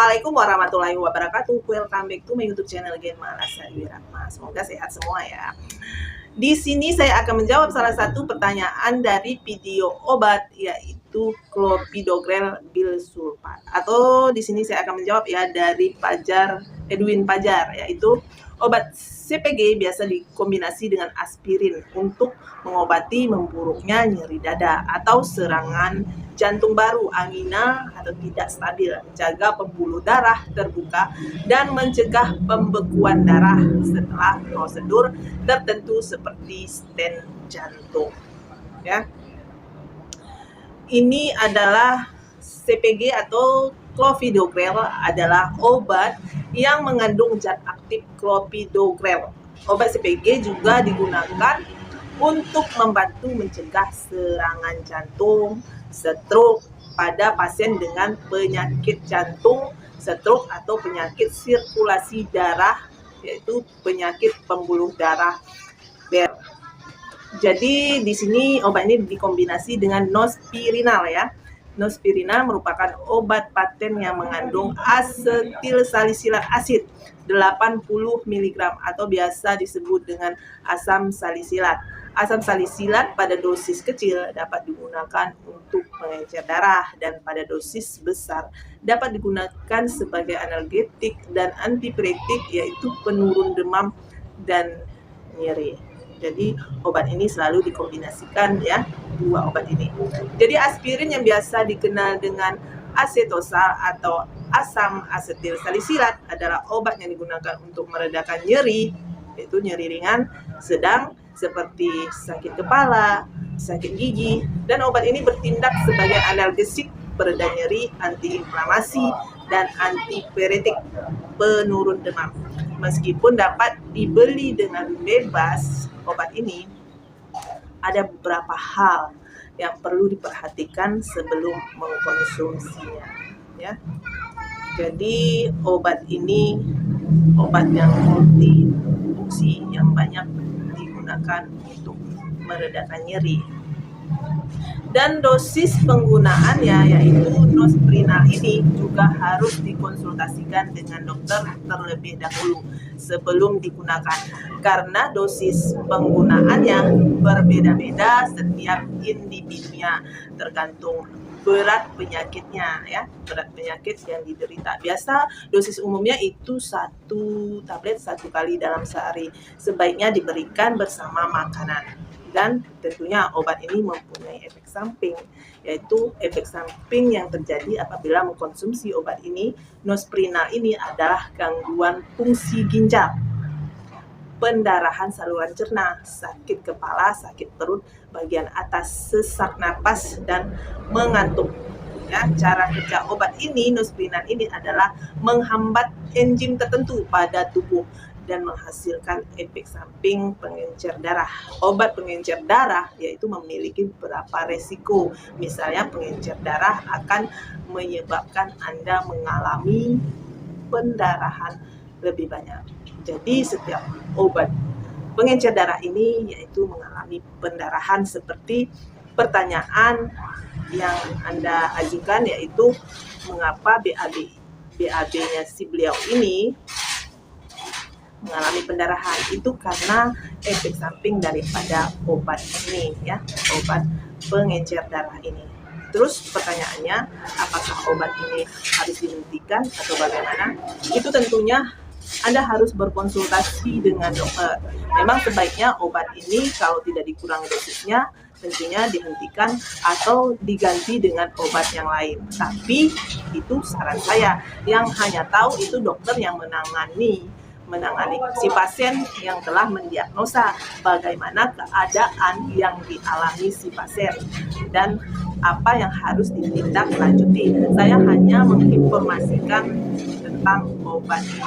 Assalamualaikum warahmatullahi wabarakatuh. Welcome back to my YouTube channel Gen Malasari Rahma. Semoga sehat semua ya. Di sini saya akan menjawab salah satu pertanyaan dari video obat, yaitu clopidogrel bilsulfat. Atau di sini saya akan menjawab ya dari Edwin Pajar, yaitu obat CPG biasa dikombinasi dengan aspirin untuk mengobati memburuknya nyeri dada atau serangan jantung baru, angina atau tidak stabil, menjaga pembuluh darah terbuka dan mencegah pembekuan darah setelah prosedur tertentu seperti stent jantung. Ya. Ini adalah CPG atau clopidogrel adalah obat yang mengandung zat aktif clopidogrel. Obat CPG juga digunakan untuk membantu mencegah serangan jantung, stroke pada pasien dengan penyakit jantung, stroke atau penyakit sirkulasi darah, yaitu penyakit pembuluh darah BER. Jadi di sini obat ini dikombinasi dengan nospirinal ya. Nospirinal merupakan obat paten yang mengandung asetil salisilat asid 80 mg atau biasa disebut dengan asam salisilat. Asam salisilat pada dosis kecil dapat digunakan untuk pengencer darah dan pada dosis besar dapat digunakan sebagai analgetik dan antipiretik, yaitu penurun demam dan nyeri. Jadi obat ini selalu dikombinasikan ya, dua obat ini. Jadi aspirin yang biasa dikenal dengan asetosa atau asam asetil salisilat adalah obat yang digunakan untuk meredakan nyeri, yaitu nyeri ringan, sedang seperti sakit kepala, sakit gigi, dan obat ini bertindak sebagai analgesik, pereda nyeri, antiinflamasi, dan antipiretik, penurun demam. Meskipun dapat dibeli dengan bebas, obat ini ada beberapa hal yang perlu diperhatikan sebelum mengkonsumsinya ya. Jadi obat ini obat yang multifungsi yang banyak digunakan untuk meredakan nyeri. Dan dosis penggunaannya yaitu nospirinal ini juga harus dikonsultasikan dengan dokter terlebih dahulu sebelum digunakan, karena dosis penggunaannya berbeda-beda setiap individunya tergantung berat penyakitnya ya, berat penyakit yang diderita. Biasa dosis umumnya itu 1 tablet 1 kali dalam sehari, sebaiknya diberikan bersama makanan. Dan tentunya obat ini mempunyai efek samping, yaitu efek samping yang terjadi apabila mengkonsumsi obat ini. Nospirinal ini adalah gangguan fungsi ginjal, pendarahan saluran cerna, sakit kepala, sakit perut bagian atas, sesak napas, dan mengantuk. Ya, cara kerja obat ini, nospirinal ini adalah menghambat enzim tertentu pada tubuh dan menghasilkan efek samping pengencer darah. Obat pengencer darah yaitu memiliki beberapa resiko. Misalnya pengencer darah akan menyebabkan Anda mengalami pendarahan lebih banyak. Jadi setiap obat pengencer darah ini yaitu mengalami pendarahan, seperti pertanyaan yang Anda ajukan, yaitu mengapa BAB-nya si beliau ini mengalami pendarahan. Itu karena efek samping daripada obat ini ya, obat pengencer darah ini. Terus pertanyaannya, apakah obat ini harus dihentikan atau bagaimana? Itu tentunya Anda harus berkonsultasi dengan dokter. Memang sebaiknya obat ini kalau tidak dikurangi dosisnya tentunya dihentikan atau diganti dengan obat yang lain. Tapi itu saran saya, yang hanya tahu itu dokter yang menangani si pasien yang telah mendiagnosa bagaimana keadaan yang dialami si pasien dan apa yang harus ditindaklanjuti. Saya hanya menginformasikan tentang obat ini.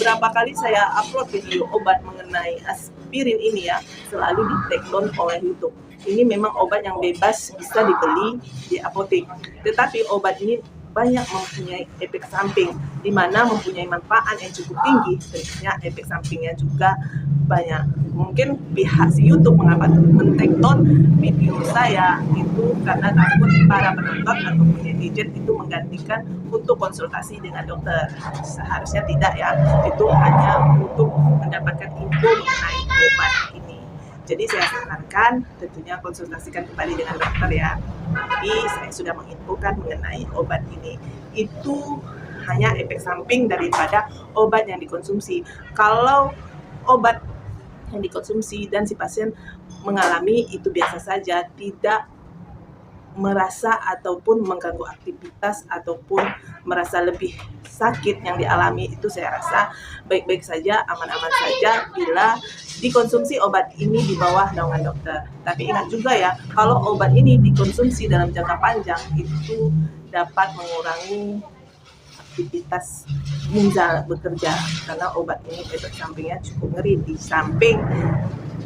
Berapa kali saya upload video obat mengenai aspirin ini ya, selalu di take down oleh YouTube. Ini memang obat yang bebas bisa dibeli di apotek, tetapi obat ini banyak mempunyai efek samping, di mana mempunyai manfaat yang cukup tinggi, tentunya efek sampingnya juga banyak. Mungkin pihak si YouTube mengapa men-take-down video saya itu karena takut para penonton ataupun netizen itu menggantikan untuk konsultasi dengan dokter. Seharusnya tidak ya, itu hanya untuk mendapatkan info mengenai obat ini. Jadi saya sarankan tentunya konsultasikan kembali dengan dokter ya. Tapi saya sudah menginfokan mengenai obat ini. Itu hanya efek samping daripada obat yang dikonsumsi. Kalau obat yang dikonsumsi dan si pasien mengalami itu biasa saja, tidak merasa ataupun mengganggu aktivitas ataupun merasa lebih sakit yang dialami, itu saya rasa baik-baik saja, aman-aman saja bila dikonsumsi obat ini di bawah naungan dokter. Tapi ingat juga ya, kalau obat ini dikonsumsi dalam jangka panjang itu dapat mengurangi aktivitas ginjal bekerja karena obat ini efek sampingnya cukup ngeri di samping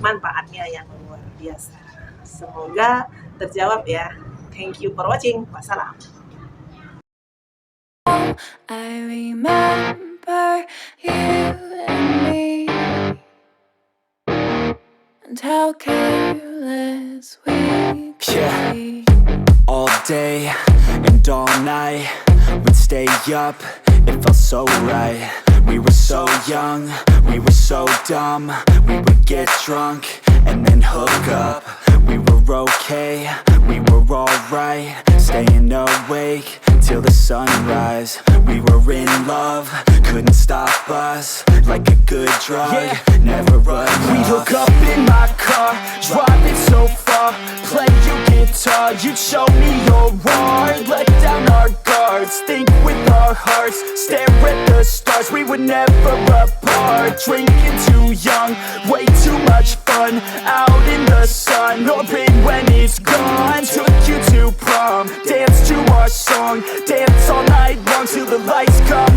manfaatnya yang luar biasa. Semoga terjawab ya. Thank you for watching. Wassalam. I remember you and me, and how careless we could be. All day and all night, we'd stay up, it felt so right. We were so young, we were so dumb. We would get drunk and then hook up. We were okay, we were alright, staying awake till the sunrise. We were in love, couldn't stop us. Like a good drug, never enough. We'd hook up in my car, driving so far, play you guitar, you'd show me your art. Let down our guards, think with our hearts, stare at the stars. We were never apart, drinking too young, way too much fun. Out in the sun, or rain when it's gone. Took you to prom, dance to our song, dance all night long till the lights come